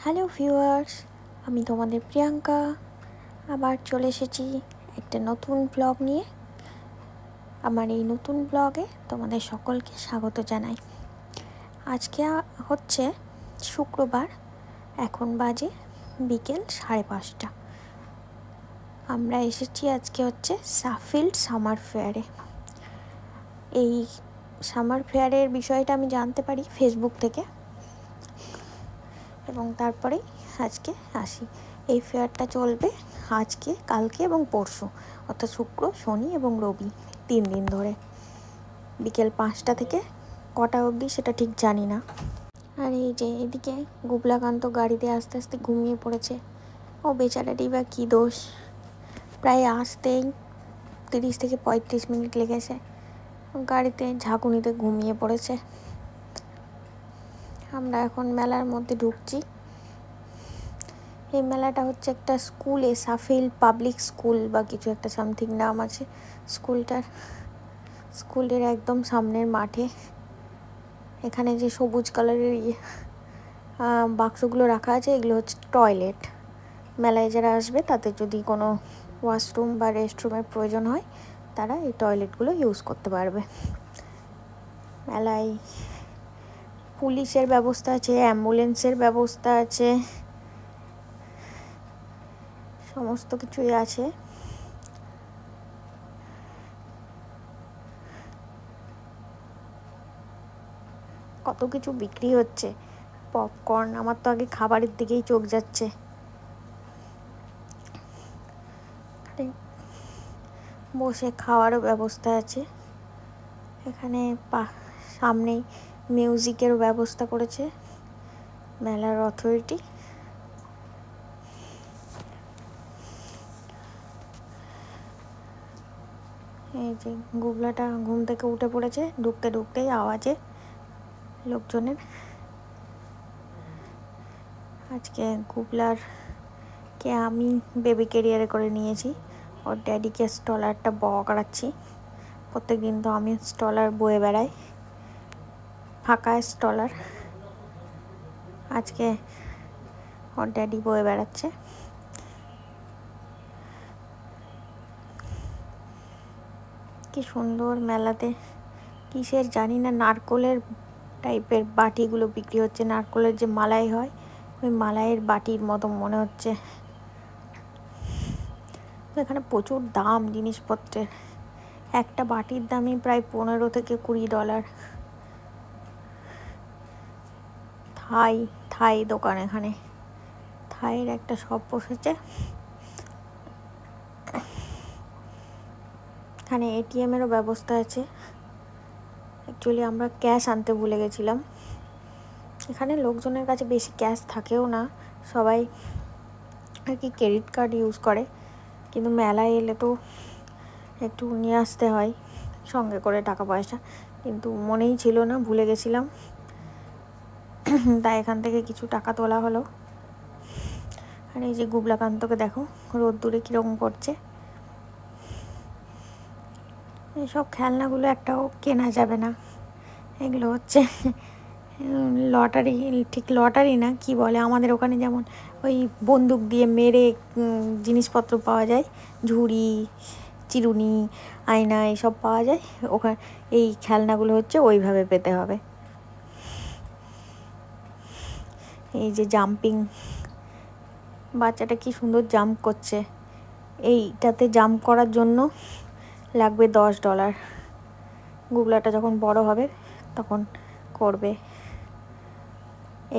Hello viewers, আমি তোমাদের প্রিয়াঙ্কা আবার চলে এসেছি একটা নতুন ব্লগ নিয়ে। আমার এই নতুন ব্লগে তোমাদের সকলকে স্বাগত জানাই। আজকে হচ্ছে শুক্রবার, এখন বাজে বিকেল 5:30। আমরা এসেছি আজকে হচ্ছে সাফিল্ড সামার ফেয়ারে। এই সামার ফেয়ারের বিষয়টা আমি জানতে পারি ফেসবুক থেকে, এবং তারপরেই আজকে আসি। এই ফেয়ারটা চলবে আজকে, কালকে এবং পরশু, অর্থাৎ শুক্র, শনি এবং রবি, 3 দিন ধরে। বিকেল 5টা থেকে কটা অবধি সেটা ঠিক জানি না। আর এই যে এদিকে গুবলাকান্ত গাড়িতে আস্তে আস্তে ঘুমিয়ে পড়েছে। ও বেচারাটি বা কী দোষ, প্রায় আসতেই 30 থেকে 35 মিনিট লেগেছে। গাড়িতে ঝাঁকুনিতে ঘুমিয়ে পড়েছে। আমরা এখন মেলার মধ্যে ঢুকছি। এই মেলাটা হচ্ছে একটা স্কুলে, সাফিল্ড পাবলিক স্কুল বা কিছু একটা সামথিং নাম আছে স্কুলটার। স্কুলের একদম সামনের মাঠে এখানে যে সবুজ কালারের বাক্সগুলো রাখা আছে, এগুলো হচ্ছে টয়লেট। মেলায় যারা আসবে তাদের যদি কোনো ওয়াশরুম বা রেস্টরুমের প্রয়োজন হয়, তারা এই টয়লেটগুলো ইউজ করতে পারবে। মেলায় পুলিশের ব্যবস্থা আছে, অ্যাম্বুলেন্সের ব্যবস্থা আছে, সমস্ত কিছুই আছে। কত কিছু বিক্রি হচ্ছে, পপকর্ন। আমার তো আগে খাবারের দিকেই চোখ যাচ্ছে। বসে খাওয়ারও ব্যবস্থা আছে এখানে। সামনেই মিউজিকেরও ব্যবস্থা করেছে মেলার অথরিটি। এই যে গুবলাটা ঘুম থেকে উঠে পড়েছে, ঢুকতে ঢুকতেই আওয়াজে লোকজনের। আজকে গুবলারকে আমি বেবি ক্যারিয়ারে করে নিয়েছি। ওর ড্যাডিকে স্টলারটা বওয়া করাচ্ছি। প্রত্যেক দিন তো আমি স্টলার বয়ে বেড়াই, ফাঁকা স্টলার। আজকে ওর ড্যাডি বয়ে বেড়াচ্ছে। কি সুন্দর মেলাতে, কিসের জানি না, নারকোলের টাইপের বাটিগুলো বিক্রি হচ্ছে। নারকোলের যে মালাই হয়, ওই মালাইয়ের বাটির মতো মনে হচ্ছে। এখানে প্রচুর দাম জিনিসপত্রের। একটা বাটির দামই প্রায় $15 থেকে $20। থাই দোকান। এখানে থাইয়ের একটা শপ বসেছে। এখানে এটিএমেরও ব্যবস্থা আছে। অ্যাকচুয়ালি আমরা ক্যাশ আনতে ভুলে গেছিলাম। এখানে লোকজনের কাছে বেশি ক্যাশ থাকেও না, সবাই আর কি ক্রেডিট কার্ড ইউজ করে। কিন্তু মেলায় এলে তো একটু নিয়ে আসতে হয় সঙ্গে করে টাকা পয়সা, কিন্তু মনেই ছিল না, ভুলে গেছিলাম। তাই এখান থেকে কিছু টাকা তোলা হলো। আর এই যে গুবলাকান্তকে দেখো রোদ্দুরে কীরকম করছে। এইসব খেলনাগুলো একটাও কেনা যাবে না। এগুলো হচ্ছে লটারি, ঠিক লটারি না, কি বলে আমাদের ওখানে যেমন ওই বন্দুক দিয়ে মেরে জিনিসপত্র পাওয়া যায়, ঝুড়ি, চিরুনি, আয়না, এইসব পাওয়া যায় ওখানে। এই খেলনাগুলো হচ্ছে ওইভাবে পেতে হবে। এই যে জাম্পিং, বাচ্চাটা কি সুন্দর জাম্প করছে। এইটাতে জাম্প করার জন্য লাগবে $10। গুবলাটা যখন বড় হবে তখন করবে।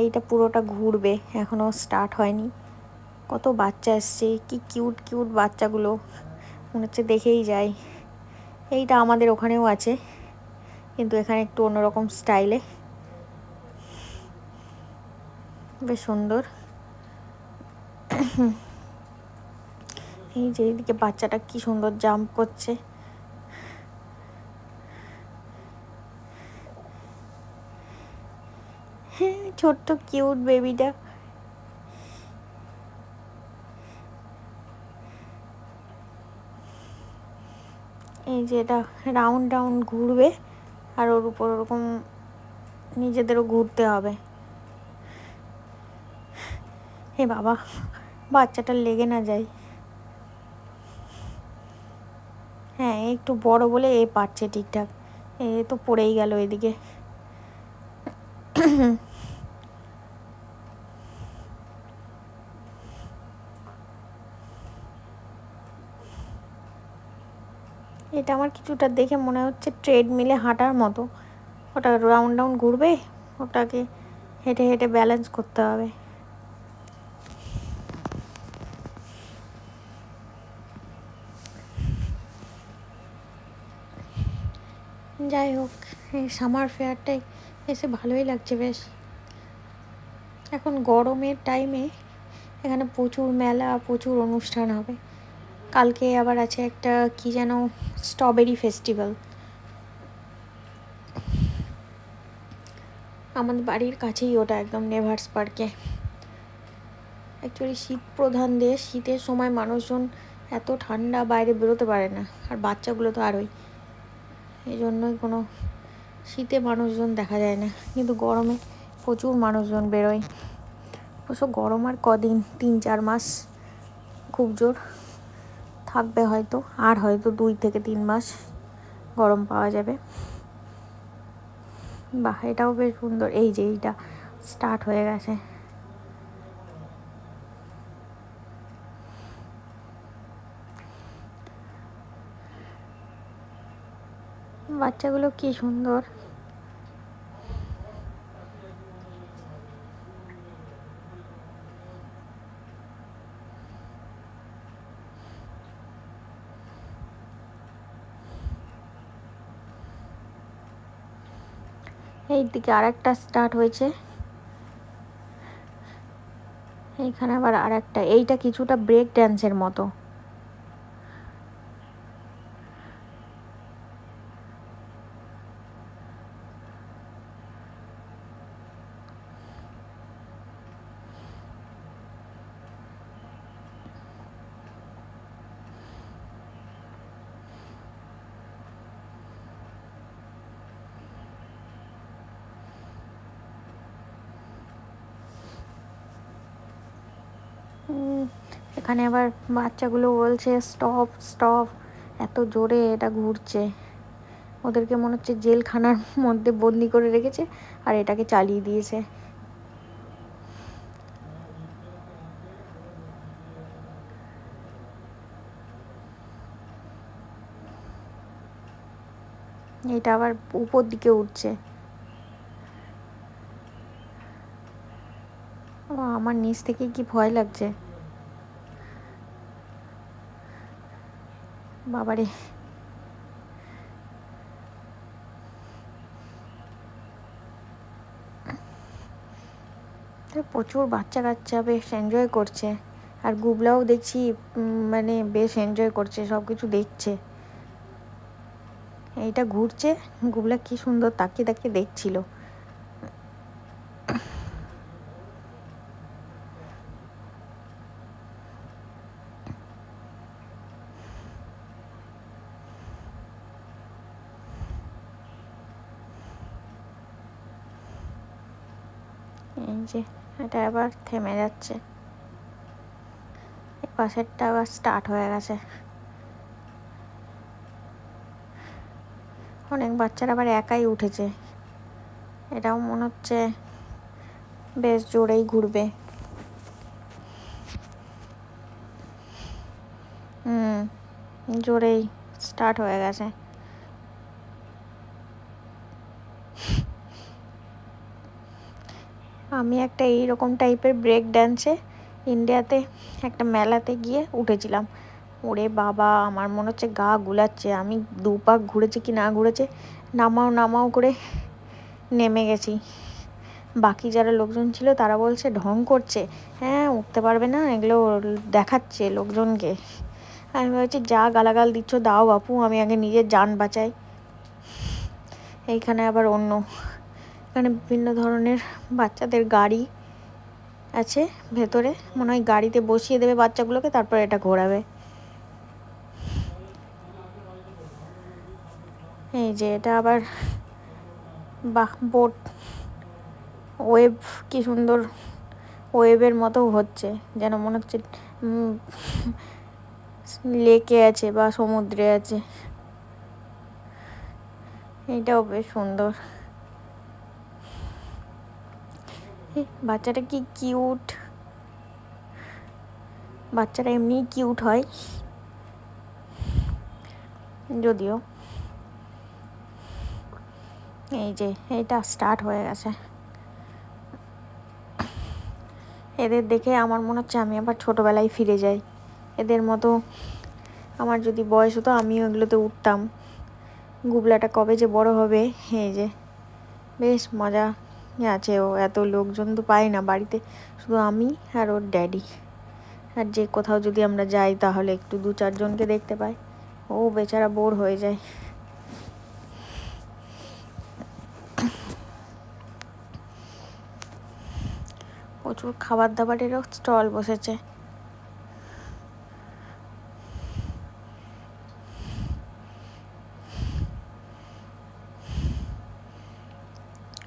এইটা পুরোটা ঘুরবে, এখনও স্টার্ট হয়নি। কত বাচ্চা এসছে, কি কিউট কিউট বাচ্চাগুলো, মনে হচ্ছে দেখেই যায়। এইটা আমাদের ওখানেও আছে, কিন্তু এখানে একটু অন্যরকম স্টাইলে, বেশ সুন্দর। এই যে এইদিকে বাচ্চাটা কি সুন্দর জাম্প করছে। হ্যাঁ, ছোট্ট কিউট বেবিটা। এই যে এটা রাউন্ড রাউন্ড ঘুরবে, আর ওর উপর ওরকম নিজেদেরও ঘুরতে হবে। হে বাবা, বাচ্চাটার লেগে না যায়। হ্যাঁ, একটু বড় বলে এ পারছে ঠিকঠাক, এ তো পড়েই গেল এদিকে। এটা আমার কিছুটা দেখে মনে হচ্ছে ট্রেডমিলে হাঁটার মতো, ওটা রাউন্ড রাউন্ড ঘুরবে, ওটাকে হেঁটে হেঁটে ব্যালেন্স করতে হবে। যাই হোক, এই সামার ফেয়ারটাই এসে ভালোই লাগছে বেশ। এখন গরমের টাইমে এখানে প্রচুর মেলা, প্রচুর অনুষ্ঠান হবে। কালকে আবার আছে একটা কি যেন স্ট্রবেরি ফেস্টিভ্যাল। আমাদের বাড়ির কাছেই ওটা, একদম নেভার্স পার্কে। অ্যাকচুয়ালি শীত প্রধান দেশ, শীতের সময় মানুষজন এত ঠান্ডা, বাইরে বেরোতে পারে না, আর বাচ্চাগুলো তো আরোই। এই জন্যই কোনো শীতে মানুষজন দেখা যায় না, কিন্তু গরমে প্রচুর মানুষজন বেরোয়। অবশ্য গরম আর কদিন, 3-4 মাস খুব জোর থাকবে হয়তো, আর হয়তো 2 থেকে 3 মাস গরম পাওয়া যাবে। বাহ, এটাও বেশ সুন্দর। এই যে এইটা স্টার্ট হয়ে গেছে। বাচ্চাগুলো কি সুন্দর। এই দিকে আরেকটা স্টার্ট হয়েছে, এইখানে আবার আরেকটা। এইটা কিছুটা ব্রেক ড্যান্সের মতো। এখানে আবার বাচ্চাগুলো বলছে স্টপ স্টপ, এত জোরে এটা ঘুরছে। ওদেরকে মনে হচ্ছে জেলখানার মধ্যে বন্দি করে রেখেছে আর এটাকে চালিয়ে দিয়েছে। এটা আবার উপর দিকে উঠছে। আমার নিচ থেকে কি ভয় লাগছে বাবারে। প্রচুর বাচ্চা কাচ্চা বেশ এনজয় করছে, আর গুবলাও দেখছি মানে বেশ এনজয় করছে, সব কিছু দেখছে। এইটা ঘুরছে, গুবলা কি সুন্দর তাকিয়ে তাকিয়ে দেখছিল। এই যে এটা আবার থেমে যাচ্ছে, এই পাশেরটা আবার স্টার্ট হয়ে গেছে। অনেক বাচ্চারা আবার একাই উঠেছে, এটাও মনে হচ্ছে বেশ জোরেই ঘুরবে। জোরেই স্টার্ট হয়ে গেছে। আমি একটা এইরকম টাইপের ব্রেক ড্যান্সে ইন্ডিয়াতে একটা মেলাতে গিয়ে উঠেছিলাম। ওরে বাবা, আমার মনে হচ্ছে গা গুলাচ্ছে। আমি 2 পাক ঘুরেছে কি না ঘুরেছে, নামাও নামাও করে নেমে গেছি। বাকি যারা লোকজন ছিল তারা বলছে ঢং করছে, হ্যাঁ উঠতে পারবে না, এগুলো দেখাচ্ছে লোকজনকে। আমি ভাবছি যা গালাগাল দিচ্ছ দাও বাপু, আমি আগে নিজের জান বাঁচাই। এইখানে আবার অন্য, এখানে বিভিন্ন ধরনের বাচ্চাদের গাড়ি আছে ভেতরে, মনে হয় গাড়িতে বসিয়ে দেবে বাচ্চাগুলোকে, তারপর এটা ঘোরাবে। এই যে এটা আবার বাহ, বোট ওয়েভ কি সুন্দর ওয়েভের মতো হচ্ছে, যেন মনে হচ্ছে লেকে আছে বা সমুদ্রে আছে। এইটাও বেশ সুন্দর। বাচ্চাটা কি কিউট, বাচ্চারা এমনিই কিউট হয় যদিও। এই যে এটা স্টার্ট হয়ে গেছে। এদের দেখে আমার মনে হচ্ছে আমি আবার ছোটোবেলায় ফিরে যাই। এদের মতো আমার যদি বয়স হতো আমিও এগুলোতে উঠতাম। গুবলাটা কবে যে বড় হবে। এই যে বেশ মজা আছে। ও এত লোকজন তো পাই না বাড়িতে, শুধু আমি আর ওর ড্যাডি। আর যে কোথাও যদি আমরা যাই তাহলে একটু 2-4 জনকে দেখতে পাই। ও বেচারা বোর হয়ে যায়। প্রচুর খাবার দাবারেরও স্টল বসেছে।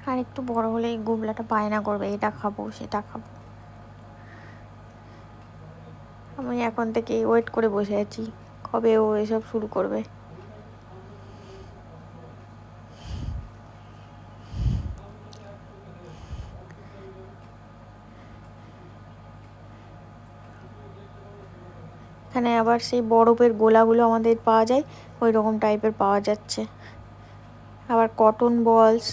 আর একটু বড় হলেই গুবলাটা বায়না করবে, এটা খাবো সেটা খাবো। আমি এখন থেকে ওয়েট করে বসে আছি কবে ও এসব শুরু করবে। এখানে আবার সেই বরফের গোলাগুলো আমাদের পাওয়া যায়, ওই রকম টাইপের পাওয়া যাচ্ছে। আবার কটন বলস,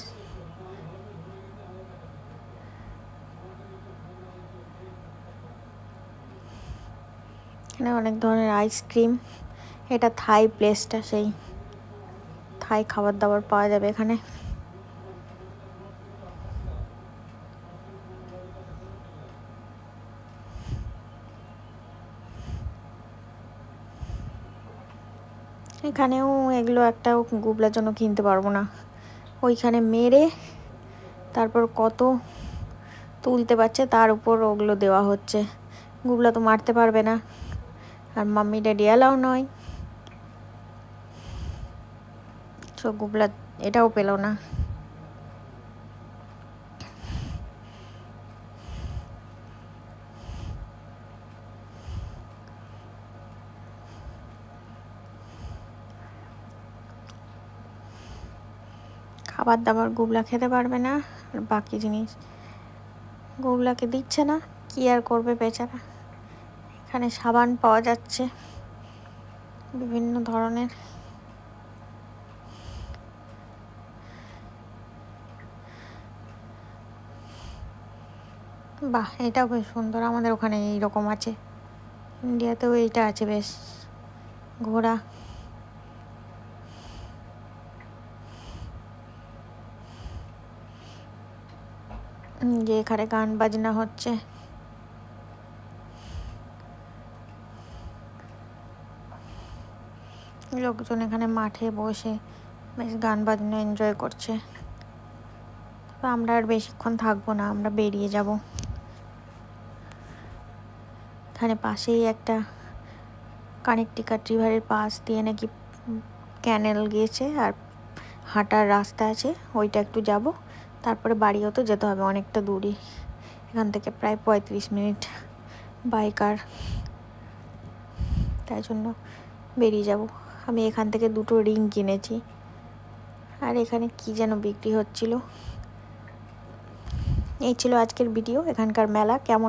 এখানে অনেক ধরনের আইসক্রিম। এটা থাই প্লেসটা, সেই থাই খাবার দাবার পাওয়া যাবে এখানে। এখানেও এগুলো একটাও গুবলার জন্য কিনতে পারবো না। ওইখানে মেরে তারপর কত তুলতে পারছে তার উপর ওগুলো দেওয়া হচ্ছে। গুবলা তো মারতে পারবে না, আর মাম্মি ড্যাডি অ্যালাউ নয়। সো গুবলা এটাও পেল না। খাবার দাবার গুবলা খেতে পারবে না, আর বাকি জিনিস গুবলাকে দিচ্ছে না। কি আর করবে বেচারা। এখানে সাবান পাওয়া যাচ্ছে বিভিন্ন ধরনের। বাহ, এটাও বেশ সুন্দর। আমাদের ওখানে এইরকম আছে, ইন্ডিয়াতেও এইটা আছে বেশ। ঘোড়া, যে এখানে গান বাজনা হচ্ছে। লোকজন এখানে মাঠে বসে বেশ গান বাজনা এনজয় করছে। তবে আমরা আর বেশিক্ষণ থাকবো না, আমরা বেরিয়ে যাব। এখানে পাশেই একটা কানেকটিকাট রিভারের পাশ দিয়ে নাকি ক্যানেল গিয়েছে, আর হাঁটার রাস্তা আছে, ওইটা একটু যাব। তারপরে বাড়িও তো যেতে হবে, অনেকটা দূরই এখান থেকে, প্রায় 35 মিনিট বাই কার। তাই জন্য বেরিয়ে যাব। আমি এখান থেকে 2টো রিং কিনেছি। আর এখানে কি যেন বিক্রি হচ্ছিল। এই ছিল আজকের ভিডিও। এখানকার মেলা কেমন